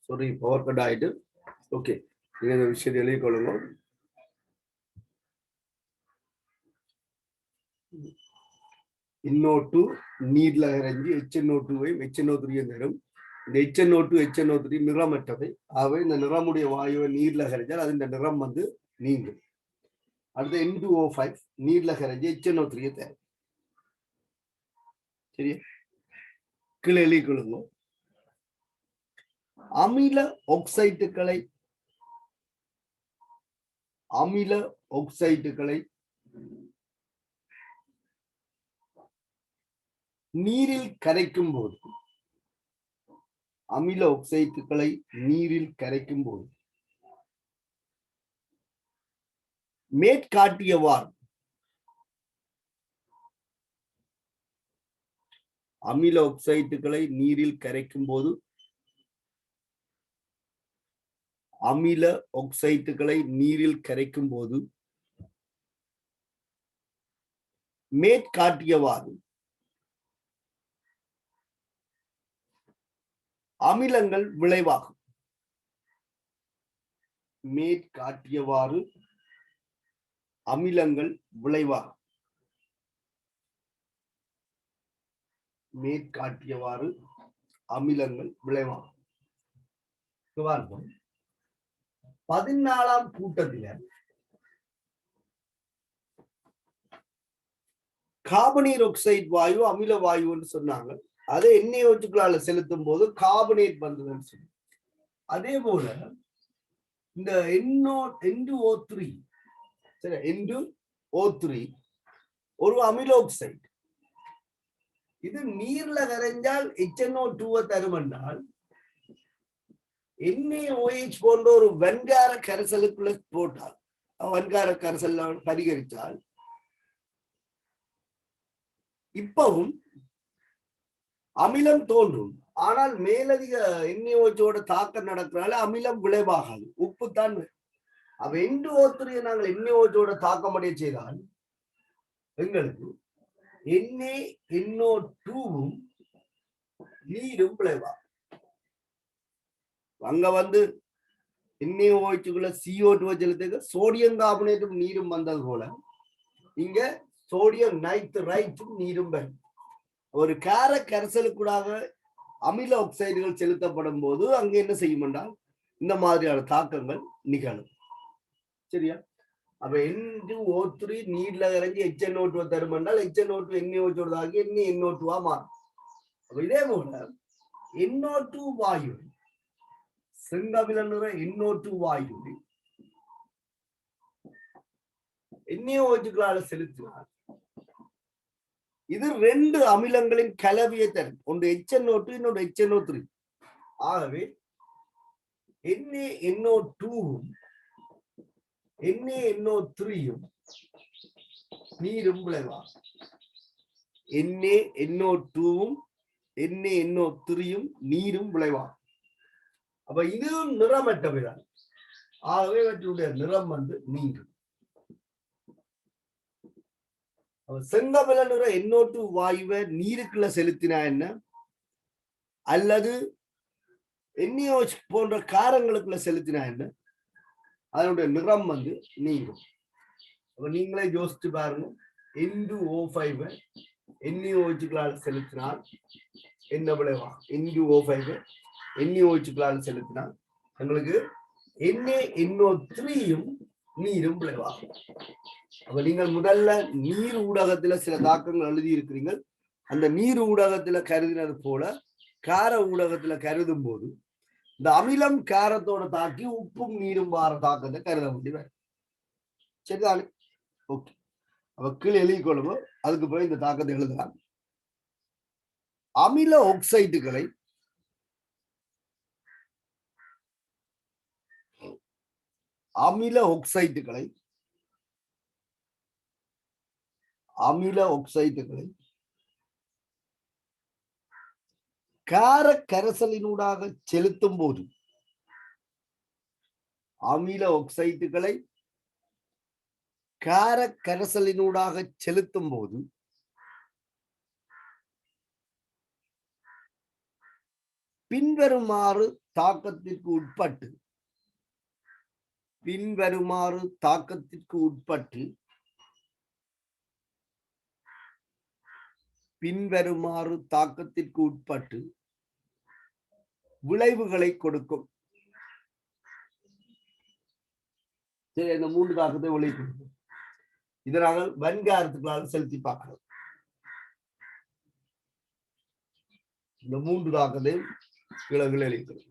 Sorry power cut ஆயிட்டு. Okay, நீங்க இந்த விஷயத்தை எழுதிக் கொள்ளுங்க. இன்னோட்டு நீர்ல இறங்கி HNO2 HNO3 தரும். இந்த HNO2 HNO3 நிறமற்றவை. ஆகவே இந்த நிறமுடைய வாயுவை நீர்ல கரைஞ்சால் அது இந்த நிறம் வந்து நீங்கும். அடுத்து N2O5 நீர்ல கரைஞ்சி HNO3 தரும். சரியா? கீழே எழுதிக் கொள்ளுங்க. அமில ஆக்சைட்டுகளை நீரில் கரைக்கும் போது மேற்காட்டியவாறு அமில ஆக்சைட்டுகளை நீரில் கரைக்கும் போது மேற்காட்டியவாறு அமிலங்கள் விளைவாகும். அமிலங்கள் விளைவாகும். 14ஆம் கூட்டத்தில் கார்பனீர் ஆக்சைடு வாயு அமில வாயுன்னு சொன்னாங்க. அதை NaOH செலுத்தும் போது கார்பனேட் வந்ததுன்னு சொல்லி. அதே போல இந்த N2O3 ஒரு அமில ஆக்சைடு. இது நீர்ல கரைஞ்சால் HNO2 தரும் என்றால் NaOH போன்ற ஒரு வன்கார கரைசலுக்குள்ள போட்டால், வன்கார கரைசல் பரிகரித்தால் இப்பவும் அமிலம் தோன்றும். ஆனால் மேலதிக NaOH தாக்கம் நடக்கிறனால அமிலம் விளைவாகாது, உப்பு தான். அப்ப N2O3 நாங்கள் NaOH தாக்கம் அடைய செய்தால் எங்களுக்கு NaNO2 நீரும் விளைவாகும். அங்க வந்து NaOH CO2 செலுத்துக்கு சோடியம் கார்பனேட்டும் நீரும் வந்தது போல இங்க சோடியம் நைட்ரைட்டும் நீரும் வரும். ஒரு கார கரைசலுக்குடாக அமில ஆக்சைடுகள் செலுத்தப்படும் போது அங்க என்ன செய்யும் என்றால் இந்த மாதிரியான தாக்கங்கள் நிகழும். சரியா? அப்ப N2O3 நீர்ல இறங்கி HNO2 தரும் என்றால் HNO2 NaOH ஆகி NaNO2 மாறும். அப்ப இதே போல NO2 வாயு, செங்கவில நிற NO2 வாயு NaOH செலுத்தினால் இது 2 அமிலங்களின் கலவையை தரும். ஒன்று HNO2, இன்னொரு HNO3. ஆகவே NaNO2வும் NaNO3யும் நீரும் விளைவாகும். NaNO2வும் NaNO3யும் நீரும் விளைவாகும். அப்ப இதுவும் நிறமற்றவைதான். ஆகவே இவற்றுடைய நிறம் வந்து நீங்கும். செங்கவில நிற NO2 வாயுவை நீருக்குள்ள செலுத்தினா என்ன, அல்லது NaOH போன்ற காரங்களுக்குள்ள செலுத்தினா என்ன, அதனுடைய நிறம் வந்து நீங்கும். அப்ப நீங்களே யோசிச்சு பாருங்க. N2O5 NaOH செலுத்தினால் என்ன விளைவா? N2O5 NaOH செலுத்தினால் எங்களுக்கு NaNO3யும் நீரும் விளைவாகும். அப்ப நீங்கள் முதல்ல நீர் ஊடகத்துல சில தாக்கங்கள் எழுதி இருக்கிறீர்கள். அந்த நீர் ஊடகத்துல கருதினது போல கார ஊடகத்துல கருதும் போது இந்த அமிலம் காரத்தோட தாக்கி உப்பும் நீரும் வார தாக்கத்தை கருத முடியும். சரிதானே? ஓகே. அப்ப கீழே எழுதி கொள்ளுங்க. அதுக்கு போய் இந்த தாக்கத்தை எழுதலாம். அமில ஆக்சைட்டுகளை கார கரைசலினூடாக செலுத்தும் போது பின்வருமாறு தாக்கத்திற்கு உட்பட்டு விளைவுகளை கொடுக்கும். சரி, இந்த 3 தாக்கத்தை விளைவு இதை நாங்கள் வன்காரத்துக்களால் செலுத்தி பார்க்கிறோம். இந்த 3 தாக்கத்தை விளைவுகள் அளிக்கிறோம்.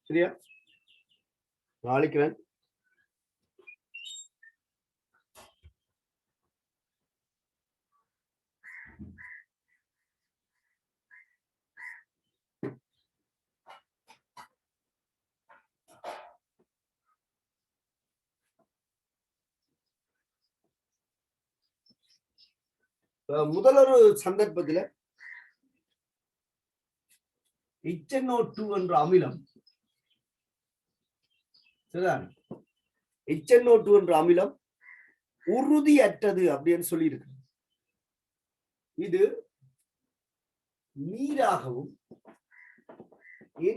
சரியா, நாளைக்கு முதலொரு சந்தர்ப்பத்தில் HNO2 என்ற அமிலம் HNO2 என்ற அமிலம் உறுதியற்றது அப்படின்னு சொல்லி இருக்கு. இது நீராகவும்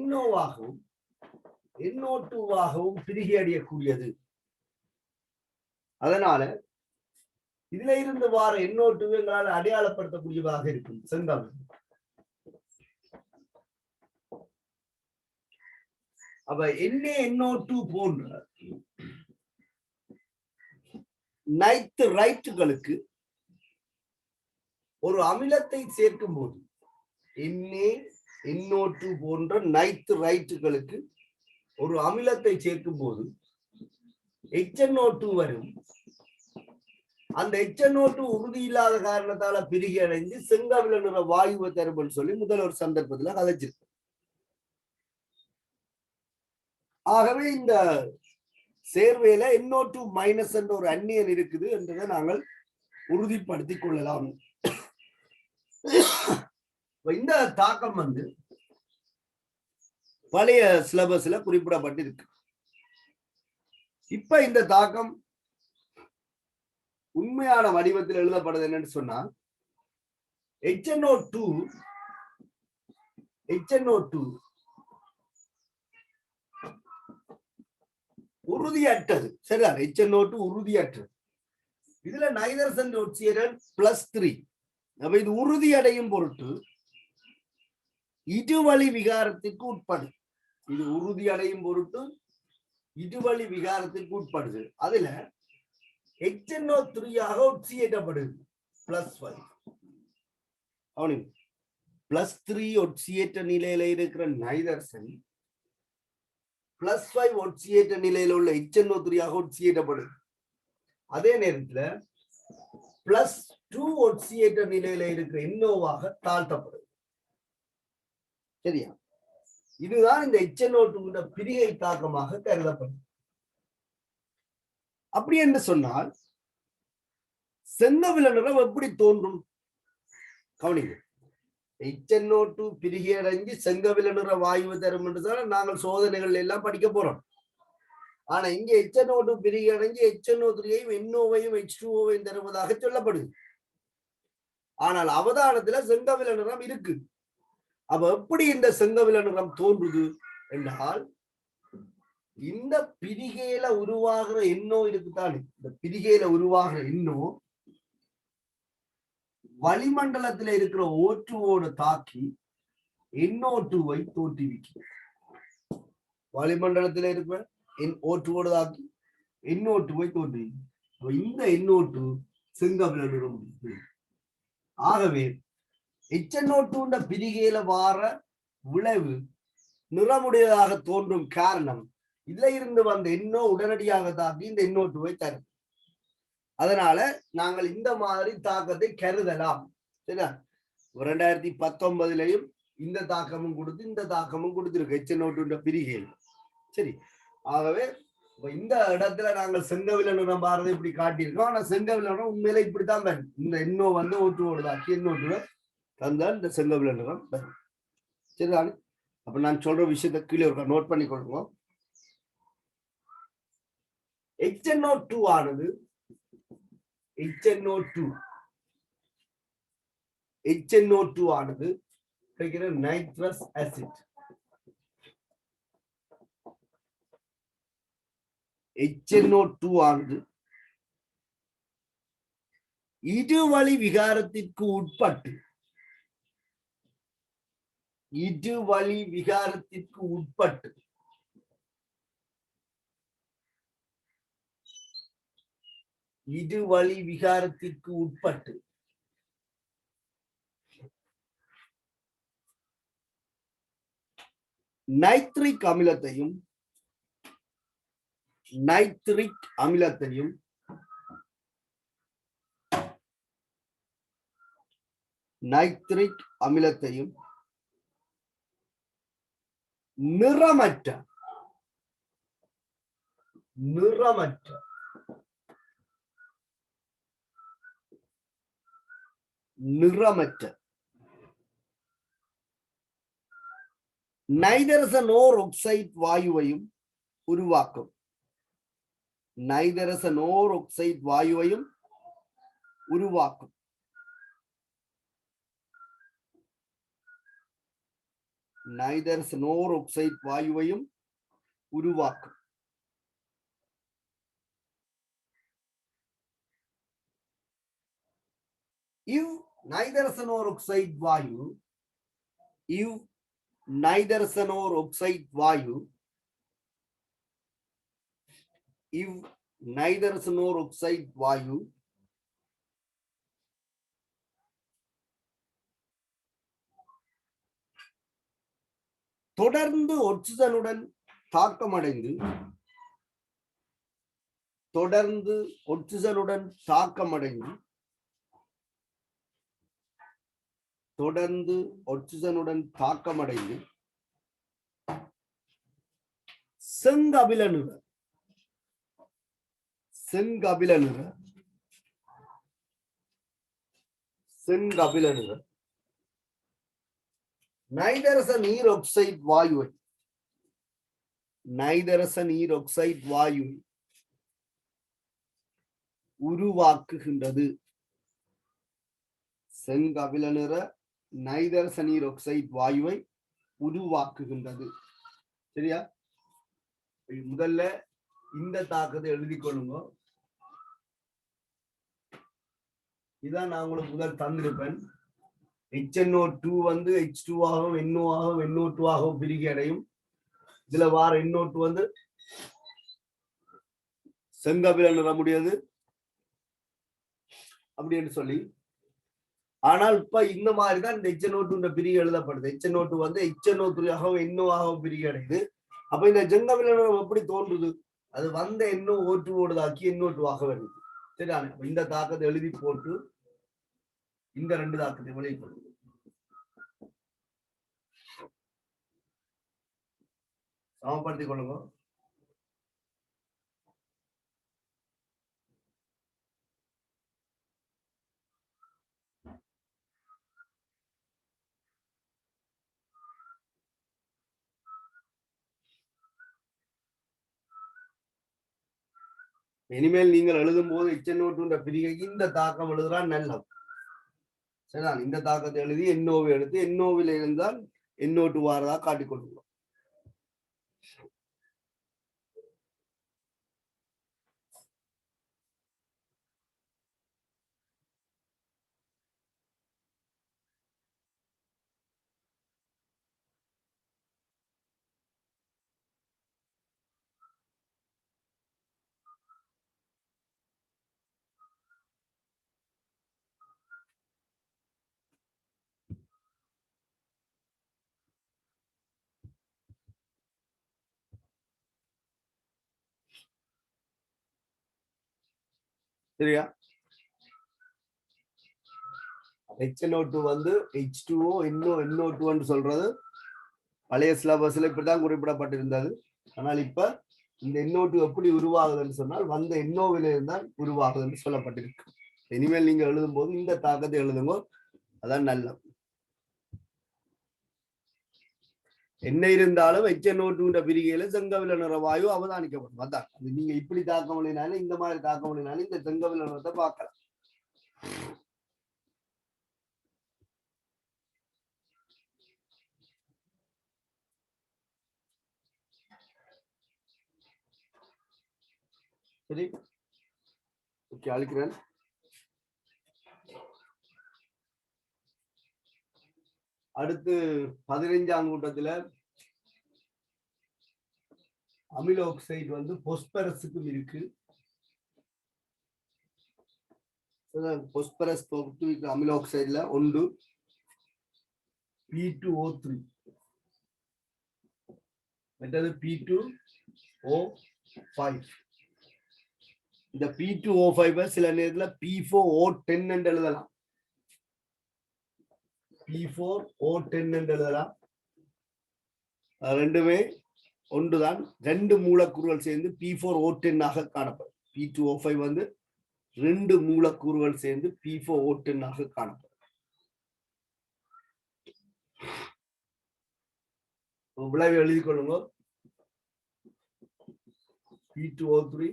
NOவாகவும் NO2வாகவும் பிரிகை அடையக்கூடியது. அதனால இதுல இருந்து வார NO2 எங்களால் அடையாளப்படுத்தக்கூடியதாக இருக்கும் செங்கால். அப்ப NaNO2 போன்ற நைட்ரைட்டுகளுக்கு ஒரு அமிலத்தை சேர்க்கும் போது NaNO2 போன்ற நைட்ரைட்டுகளுக்கு ஒரு அமிலத்தை சேர்க்கும் போது HNO2 வரும். அந்த HNO2 உறுதி இல்லாத காரணத்தால பிரிகை அடைஞ்சு செங்கவில நிற வாயுவை தரும்னு சொல்லி முதல் ஒரு சந்தர்ப்பத்துல கதைச்சிருக்கு. ஆகவே இந்த சேர்வையில NO2 மைனஸ் என்ற ஒரு அந்நியன் இருக்குது என்றதை நாங்கள் உறுதிப்படுத்திக் கொள்ளலாம். இந்த தாக்கம் பழைய சிலபஸ்ல குறிப்பிடப்பட்டிருக்கு. இப்ப இந்த தாக்கம் உண்மையான வடிவத்தில் எழுதப்படுது என்னன்னு சொன்னா HNO2 உறுதியற்றது. சரியா, HNO2 உறுதியற்றது. இதுல நைதரசன் ஒட்சியரன் +3. அப்ப இது உறுதி அடையும் பொருட்டு இருவழி விகாரத்திற்கு உட்படுது. இது உறுதி அடையும் பொருட்டு இருவழி விகாரத்திற்கு உட்படுது. அதுல HNO3 ஆக ஒட்சியேற்றப்படுது +5. அவனுக்கு +3 ஒட்சியேற்ற நிலையில இருக்கிற நைதரசன் +5 ஒட்சியேற்ற நிலையில உள்ள HNO3 ஆக ஒட்சியேற்றப்படுது. அதே நேரத்துல +2 ஒட்சியேற்ற நிலையில இருக்கிற NOவாக தாழ்த்தப்படுது. சரியா, இதுதான் இந்த HNO2 பிரிகை தாக்கமாக கருதப்படும். அப்படி என்று சொன்னால் செங்கவில நிறம் எப்படி தோன்றும்? கவனிங்க, HNO2 பிரிகை அடைஞ்சு செங்கவில நிற வாயு தரும் என்று நாங்கள் சோதனைகள் எல்லாம் படிக்க போறோம். ஆனா இங்க HNO2 பிரிகை அடைஞ்சு HNO3ஐயும் NOவையும் H2ஓவையும் தருவதாக சொல்லப்படுது. ஆனால் அவதானத்துல செங்கவில நிறம் இருக்கு. அப்ப எப்படி இந்த செங்கவில நிறம் தோன்றுது என்றால் இந்த பிரிகையில உருவாகிற NO இருக்குத்தானே, இந்த பிரிகையில உருவாகிற NO வளிமண்டலத்துல இருக்கிற O2ஓட தாக்கி NO2வை தோற்றுவிக்கும். வளிமண்டலத்துல இருக்கிற O2ஓட தாக்கி NO2வை தோற்றுவிக்கும். இந்த NO2 செங்கபில நிறம். ஆகவே HNO2 பிரிகையில வார விளைவு நிறமுடையதாக தோன்றும் காரணம் இதுல இருந்து வந்த NO உடனடியாக தாக்கி இந்த NO2 தரும். அதனால நாங்கள் இந்த மாதிரி தாக்கத்தை கருதலாம். சரியா? 2019 இந்த தாக்கமும் கொடுத்து இந்த தாக்கமும் கொடுத்திருக்கு HNO2 பிரிகையில். சரி, ஆகவே இந்த இடத்துல நாங்கள் செங்கவில நிறம் பாரதை இப்படி காட்டியிருக்கோம். ஆனா செங்கவில நிறம் உண்மையில இப்படித்தான் வரும். இந்த NO O2 தாக்கி NO2 தந்தால் இந்த செங்கவில நிறம் வரும். சரிதானே? அப்ப நான் சொல்ற விஷயத்தை கீழே இருக்க நோட் பண்ணி கொள்ளுங்க. HNO2 ஆனது HNO2 ஆனது நைட்ரஸ் ஆசிட். HNO2 ஆனது இருவழி விகாரத்திற்கு உட்பட்டு இருவழி விகாரத்திற்கு உட்பட்டு இருவழி விகாரத்திற்கு உட்பட்டு நைட்ரிக் அமிலத்தையும் நைட்ரிக் அமிலத்தையும் நைட்ரிக் அமிலத்தையும் நிறமற்ற நிறமற்ற நிறமற்ற நைதரசன் ஓர் ஆக்சைடு வாயுவையும் உருவாக்கும். நைதரசன் ஓர் ஆக்சைடு வாயுவையும் உருவாக்கும். நைதரசன் ஓர் ஆக்சைடு வாயுவையும் உருவாக்கும். இவ் நைதரசன் ஓர் ஆக்சைடு வாயு இவ் நைதரசன் ஓர் ஆக்சைடு வாயு இவ் நைதரசன் ஓர் ஆக்சைடு வாயு தொடர்ந்து ஒட்சிஜனுடன் தாக்கமடைந்து தொடர்ந்து ஒட்சிஜனுடன் தாக்கமடைந்து தொடர்ந்து ஒட்சிஜனுடன் தாக்கமடைந்து செங்கபில நிற செங்கபில நிற செங்கபில நிற நைதரச நீர் ஆக்சைடு வாயுவை நைதரச நீர் ஆக்சைடு வாயுவை உருவாக்குகின்றது. செங்கபில நிற நைதரச நீர் ஆக்சைடு வாயுவை உருவாக்குகின்றது. சரியா? முதல்ல இந்த தாக்கத்தை எழுதி கொள்ளுங்க. இதான் நான் உங்களுக்கு முதல் தந்திருப்பேன். HNO2 வந்து H2 ஆகவும் NO ஆகவும் NO2 ஆகவும் பிரிகை அடையும். இதுல வார NO2 வந்து செங்கபில நிறமுடையது அப்படின்னு சொல்லி. ஆனால் இப்ப இந்த மாதிரிதான் இந்த HNO2 பிரிகை எழுதப்படுது. HNO2 வந்து HNO3 ஆகவும் NO ஆகவும் பிரிகை அடையுது. அப்ப இந்த செங்கபில நிறம் எப்படி தோன்றுது? அது வந்த NO2 ஓடுதாக்கி NO2 ஆக வருது. சரிதானே? இந்த தாக்கத்தை எழுதி போட்டு இந்த ரெண்டு தாக்கத்தை வெளிப்படுது. சமப்படுத்திக் கொள்ளுங்க. இனிமேல் நீங்கள் எழுதும் போது HNO2 பிரிகைக்கு இந்த தாக்கம் எழுதுறா நல்லது. சரிதான்? இந்த தாக்கத்தை எழுதி NOவை எடுத்து NOவில் இருந்தால் NO2 வாரதா காட்டிக்கொள்ளுங்க. சரியா? HNO2 வந்து H2O NO2 சொல்றது பழைய சிலபஸ்ல இப்படிதான் குறிப்பிடப்பட்டிருந்தது. ஆனால் இப்ப இந்த NO2 எப்படி உருவாகுதுன்னு சொன்னால் வந்த NOவில இருந்தால் உருவாகுதுன்னு சொல்லப்பட்டிருக்கு. இனிமேல் நீங்க எழுதும் போது இந்த தாக்கத்தை எழுதுங்க, அதான் நல்லது. என்ன இருந்தாலும் HNO2 பிரிகையில செங்கவில நிற வாயு அவதானிக்கப்படும். அதான் நீங்க இப்படி தாக்கம் இல்லைனாலும் இந்த மாதிரி தாக்கம் இல்லைனாலும் இந்த செங்கவில நிறத்தை பார்க்கலாம். சரி, ஓகே, அழிக்கிறேன். அடுத்து 15ஆம் கூட்டத்துல அமில ஆக்சைடு வந்து பொஸ்பரஸுக்கும் இருக்கு. பொஸ்பரஸ் அமில ஆக்சைடுல ஒன்று P2O3, மற்றது P2O5. இந்த P2O5 சில நேரத்துல P4O10 என்று எழுதலாம். P4O10 என்று எழுதலாம். ரெண்டுமே ஒன்றுதான். ரெண்டு மூலக்கூறுகள் சேர்ந்து P4O10 ஆக காணப்படும். P2O5 வந்து ரெண்டு மூலக்கூறுகள் சேர்ந்து P4O10 ஆக காணப்படும். விளைவு எழுதி கொள்ளுங்க. P2O3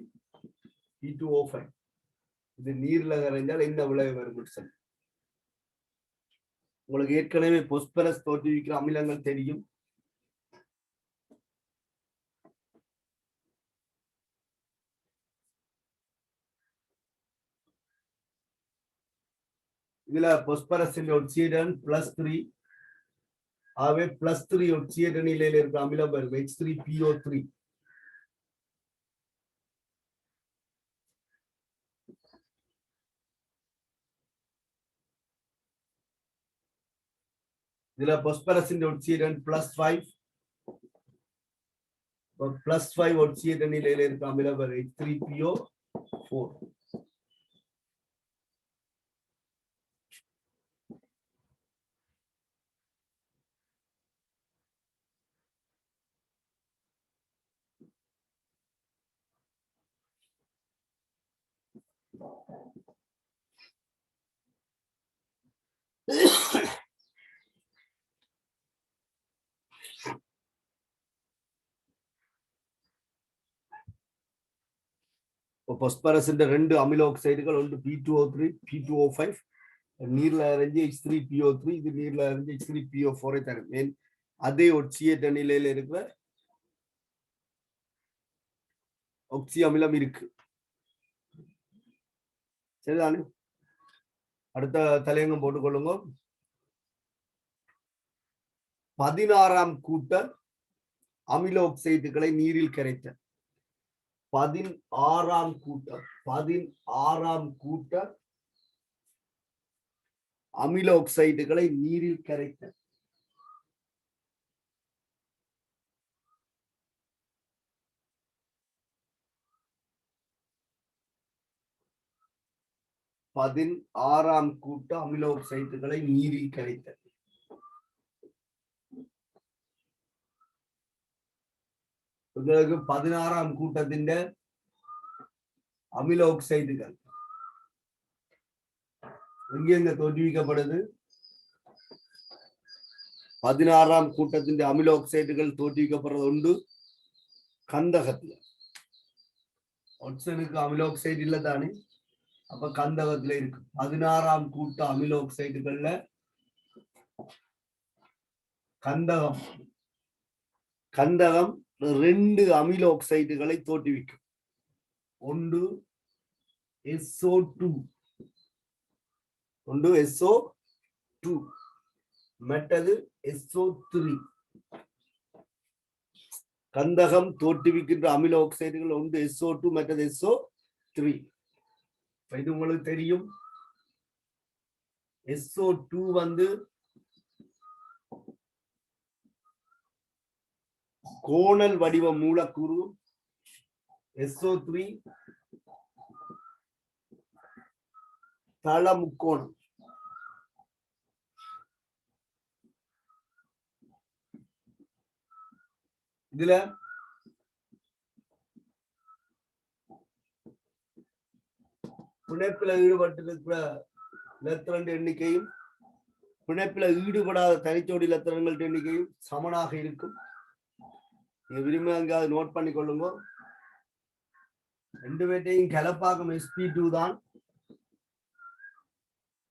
P2O5 இது நீர்ல கரைந்தால் என்ன விளைவு வரும் சொல்லி உங்களுக்கு ஏற்கனவே பொஸ்பரஸ் தோற்றுவிக்கிற அமிலங்கள் தெரியும். இதுல பொஸ்பரஸ் ஒட்சியேடன் +3, ஆகவே +3 ஒட்சியேட நிலையில இருக்கிற அமிலம் வரும் H3PO3. இதுல பொஸ்பரஸ் ஒட்சியேடன் +5, +5 ஒட்சியேட நிலையில இருக்கிற அமிலம் வரும் H3PO4. பொஸ்பரஸ் ரெண்டு அமில ஆக்சைடுகள் ஒன்று P2O3 P2O5 நீர்ல இறங்கி H3PO3, இது நீர்ல இறங்கி H3PO4 தரும். அதே ஒட்சியேட்ட நிலையில இருக்கிற ஒக்சி அமிலம் இருக்கு. சரிதானே? அடுத்த தலையங்கம் போட்டுக்கொள்ளுங்க. 16ஆம் கூட்ட அமில ஆக்சைடுகளை நீரில் கரைத்த 16ஆம் கூட்ட அமில ஆக்சைடுகளை நீரில் கரைத்த 16ஆம் கூட்ட அமில ஆக்சைடுகளை நீரில் கரைத்த உங்களுக்கு 16ஆம் கூட்டத்தின் அமில ஆக்சைடுகள் எங்க தோற்றுவிக்கப்படுது? 16ஆம் கூட்டத்தின் அமில ஆக்சைடுகள் தோற்றுவிக்கப்படுறது உண்டு கந்தகத்துல. ஒட்சனுக்கு அமில ஆக்சைடு இல்ல தானே, அப்ப கந்தகத்துல இருக்கு. 16ஆம் கூட்ட அமில ஆக்சைடுகள்ல கந்தகம் ரெண்டு அமில ஆக்சைடுகளை தோற்றுவிக்கும். ஒன்று SO2, மற்றது SO3. கந்தகம் தோற்றுவிக்கின்ற அமில ஆக்சைடுகள் ஒன்று SO2, மற்றது SO3. இது உங்களுக்கு தெரியும். SO2 வந்து கோணல் வடிவ மூலக்கூறு, SO3 தள முக்கோணம். இதுல பிணைப்பில் ஈடுபட்டிருக்கிற இலத்திரன் எண்ணிக்கையும் பிணைப்பில் ஈடுபடாத தனிச்சோடி இலத்திரன்கள் எண்ணிக்கையும் சமனாக இருக்கும். நீங்க விரும்பி அங்காவது நோட் பண்ணி கொள்ளுங்க. ரெண்டு பேர்ட்டையும் கலப்பாக்கம் sp2 தான்.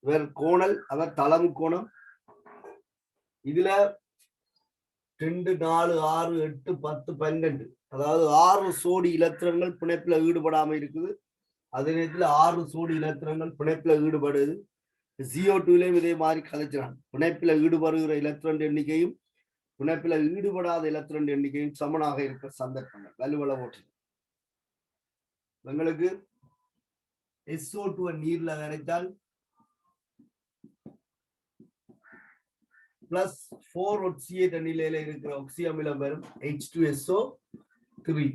இவர் கோணல், அவர் தளமு கோணம். இதுல 2 4 6 8 10 12 அதாவது 6 சோடி இலத்திரன்கள் பிணைப்புல ஈடுபடாம இருக்குது. அதே நேரத்தில் 6 சோடி இலத்திரன்கள் பிணைப்புல ஈடுபடுது. CO2லயும் இதே மாதிரி கதைச்சான். பிணைப்புல ஈடுபடுகிற இலத்திரன் எண்ணிக்கையும் பிணைப்புல ஈடுபடாத இலத்திரன் எண்ணிக்கையும் சமனாக இருக்கிற சந்தர்ப்பங்கள் வலுவள ஓட்டு. உங்களுக்கு SO2 நீர்ல கரைத்தால் +4 ஒட்சியேட் நிலையில இருக்கிற ஒக்சி அமிலம் வரும் H2SO3.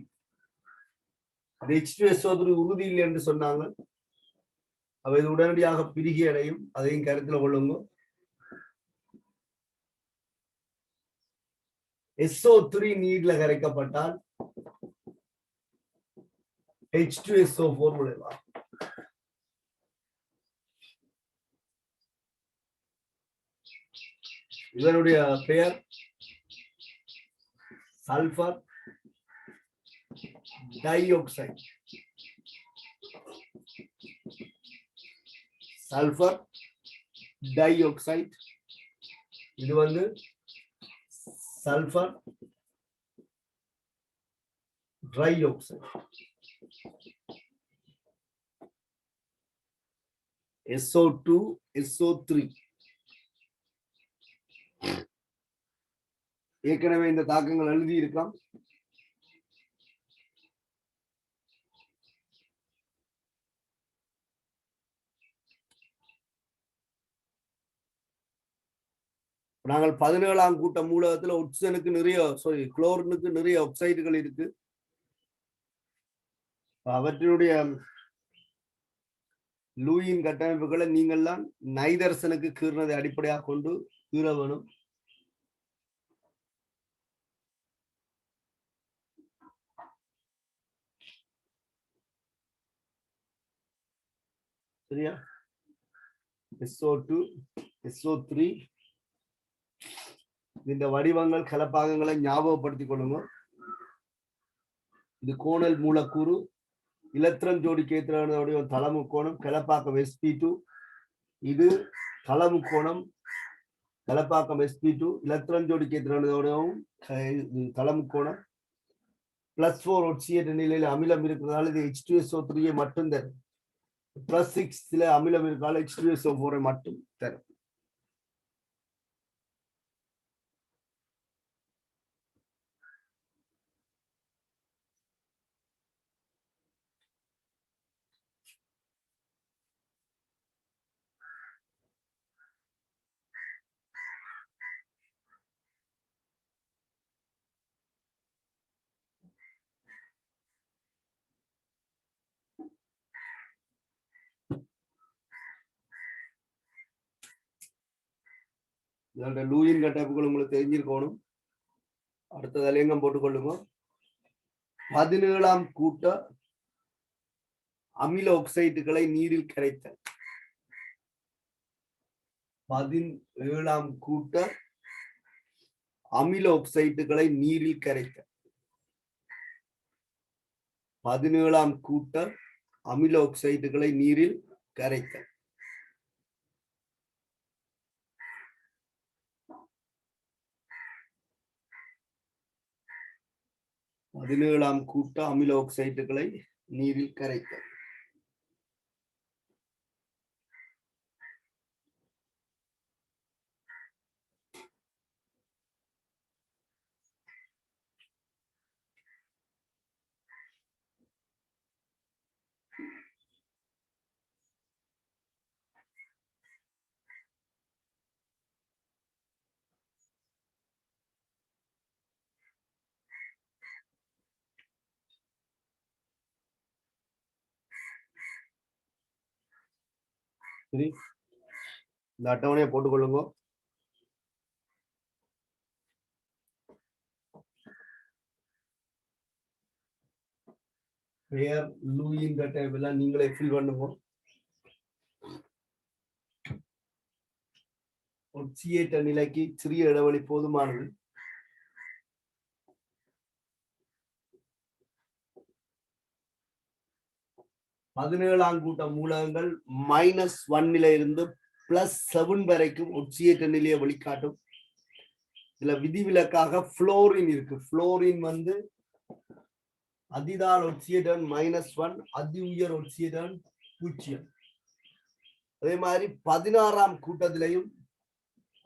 அது H2SO3 உறுதி இல்லை என்று சொன்னாங்க. அவை உடனடியாக பிரிகி அடையும். அதையும் கருத்துல கொள்ளுங்க. SO3 நீர்ல கரைக்கப்பட்டால் H2SO4 விளைவார். இதனுடைய பெயர் sulphur di oxide. Sulphur di oxide. இது வந்து sulphur try oxide. SO2 SO3 ஏற்கனவே இந்த தாக்கங்கள் எழுதி இருக்கலாம். நாங்கள் 17ஆம் கூட்ட மூலகத்துல ஒட்சனுக்கு நிறைய குளோரினுக்கு நிறைய ஆக்சைடுகள் இருக்கு. அவற்றினுடைய லூயின் கட்டமைப்புகளை நீங்கள்லாம் நைதர்சனுக்கு கீறினதை அடிப்படையாக கொண்டு கீற வேணும். சரியா? SO2 SO3 இந்த வடிவங்கள் கலப்பாகங்களை ஞாபகப்படுத்திக் கொள்ளுங்க. இது கோணல் மூலக்கூறு. இலத்திரன் ஜோடிக்கு ஏற்ற தளமுக்கோணம் கலப்பாக்கம் sp2. இது தளமுக்கோணம் கலப்பாக்கம் sp2. இலத்திரன் ஜோடிக்கு ஏற்ற தளமுக்கோணம். +4 ஒட்சியேற்ற நிலையில அமிலம் இருக்கிறதால இது H2SO3 மட்டும் தரும். +6 அமிலம் இருக்கால H2SO4 மட்டும் தரும். இதோட லூயின் கட்டமைப்புகள் உங்களுக்கு தெரிஞ்சிருக்கணும். அடுத்த தலையங்கம் போட்டுக்கொள்ளுங்க. 17ஆம் கூட்ட அமில ஆக்சைடுகளை நீரில் கரைத்தல். 17ஆம் கூட்ட அமில ஆக்சைடுகளை நீரில் கரைத்தல். 17ஆம் கூட்ட அமில ஆக்சைடுகளை நீரில் கரைத்தல். பதினேழாம் கூட்ட அமில ஆக்சைடுகளை நீரில் கரைத்தல். சரி, இந்த அட்டவணையை போட்டுக்கொள்ளுங்க. பெயர் லூயின் டேபிள் நீங்களே ஃபில் பண்ணுங்க. ஒட்சியேற்ற நிலைக்கு சிறிய இடைவெளி போதுமானது. பதினேழாம் கூட்ட மூலகங்கள் -1 இருந்து +7 வரைக்கும் ஒட்சியேற்ற நிலையை வெளிக்காட்டும். இதுல விதிவிலக்காக புளோரின் இருக்கு. புளோரின் வந்து அதிதால் ஒட்சியேற்றம் -1, அதி உயர் ஒட்சியேற்றம் 0. அதே மாதிரி 16ஆம் கூட்டத்திலையும்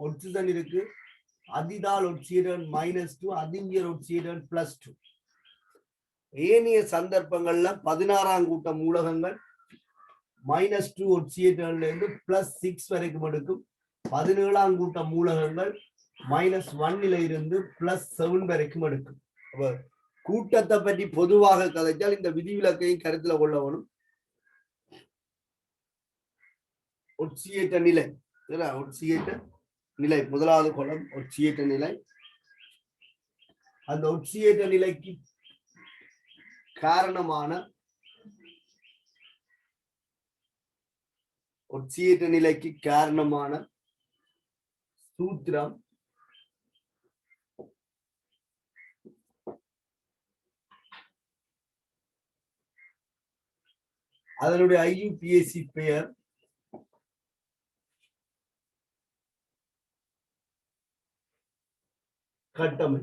ஒட்சிஜன் இருக்கு. அதிதால் ஒட்சியேற்றம் -2, அதி உயர் ஒட்சியேற்றம் +2. ஏனைய சந்தர்ப்பங்கள்ல 16ஆம் கூட்ட மூலகங்கள் -2 ஒட்சியேற்றம்ல இருந்து +6 வரைக்கும் எடுக்கும். 17ஆம் கூட்ட மூலகங்கள் -1 இருந்து +7 வரைக்கும் எடுக்கும். கூட்டத்தை பற்றி பொதுவாக கதைச்சால் இந்த விதிவிலக்கையும் கருத்துல கொள்ள வேணும். ஒட்சியேற்ற நிலை, ஒட்சியேற்ற நிலை முதலாவது கோணம் ஒட்சியேற்ற நிலை. அந்த ஒட்சியேற்ற நிலைக்கு காரணமான சூத்திரம் அதனுடைய IUPAC பெயர் கட்டமை,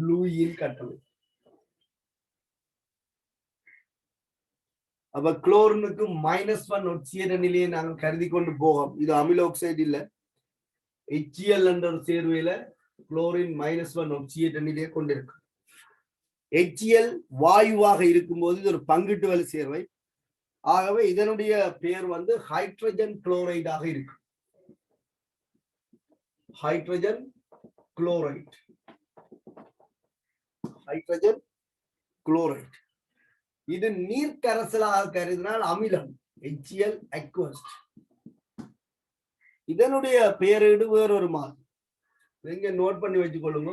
லூயின் கட்டமை. அப்ப குளோரினுக்கு -1 ஒட்சியேற்ற நிலையை நாங்கள் கருதி கொண்டு போவோம். இது அமில ஆக்சைடு இல்ல, HCl என்ற ஒரு சேர்வையில குளோரின் -1 ஒட்சியேற்ற நிலையை கொண்டிருக்கு. HCl வாயுவாக இருக்கும்போது இது ஒரு பங்கிட்டு வலு சேர்வை. ஆகவே இதனுடைய பெயர் வந்து ஹைட்ரஜன் குளோரைடாக இருக்கு. Hydrogen chloride, hydrogen chloride. இது நீர்க்கரசலாக கருதினால் அமிலம், HCl aqueous. இதனுடைய பெயரிடு வேறொரு மாதிரி நீங்க நோட் பண்ணி வச்சுக் கொள்ளுங்க.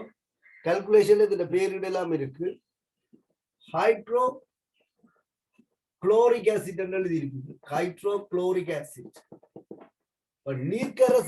கால்குலேஷன்ல இந்த பெயரிடு எல்லாம் இருக்கு. ஹைட்ரோ குளோரிக் ஆசிட் என்று எழுதி இருக்குது. Hydro chloric acid. நீர்க்கரச